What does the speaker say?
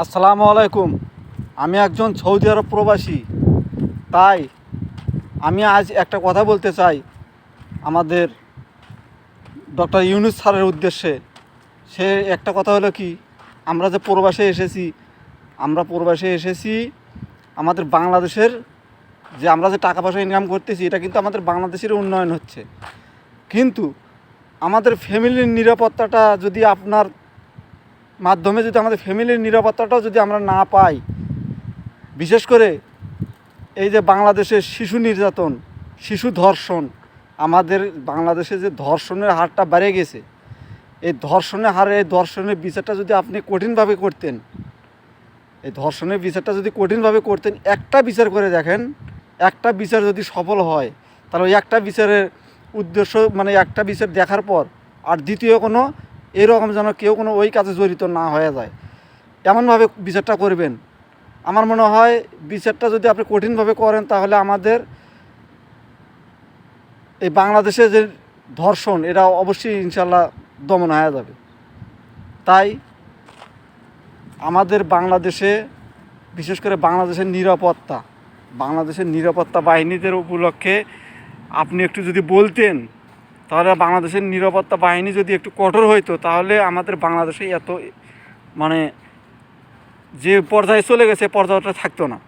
আসসালামু আলাইকুম। আমি একজন সৌদি আরব প্রবাসী, তাই আমি আজ একটা কথা বলতে চাই আমাদের ডক্টর ইউনূস স্যারের উদ্দেশ্যে। সে একটা কথা হলো কি, আমরা যে প্রবাসে এসেছি আমাদের বাংলাদেশের আমরা যে টাকা পয়সা ইনকাম করতেছি, এটা কিন্তু আমাদের বাংলাদেশের উন্নয়ন হচ্ছে। কিন্তু আমাদের ফ্যামিলির নিরাপত্তাটা যদি আপনার মাধ্যমে যদি আমাদের ফ্যামিলির নিরাপত্তাটাও যদি আমরা না পাই, বিশেষ করে এই যে বাংলাদেশের শিশু নির্যাতন, শিশু ধর্ষণ, আমাদের বাংলাদেশে যে ধর্ষণের হারটা বেড়ে গেছে, এই ধর্ষণের বিচারটা যদি আপনি কঠিনভাবে করতেন, একটা বিচার করে দেখেন, একটা বিচার যদি সফল হয়, তাহলে ওই একটা বিচারের উদ্দেশ্য একটা বিচার দেখার পর আর দ্বিতীয় কোনো এরকম যেন কেউ কোনো ওই কাজে জড়িত না হয়ে যায়, এমনভাবে বিচারটা করবেন। আমার মনে হয় বিচারটা যদি আপনি কঠিনভাবে করেন, তাহলে আমাদের এই বাংলাদেশে যে ধর্ষণ, এটা অবশ্যই ইনশাল্লাহ দমন হয়ে যাবে। তাই আমাদের বাংলাদেশে, বিশেষ করে বাংলাদেশের নিরাপত্তা বাহিনীদের উপলক্ষে আপনি একটু যদি বলতেন, তাহলে বাংলাদেশের নিরাপত্তা বাহিনী যদি একটু কঠোর হইতো, তাহলে আমাদের বাংলাদেশে এত যে পর্যায়ে চলে গেছে, পর্যায়টা থাকতো না।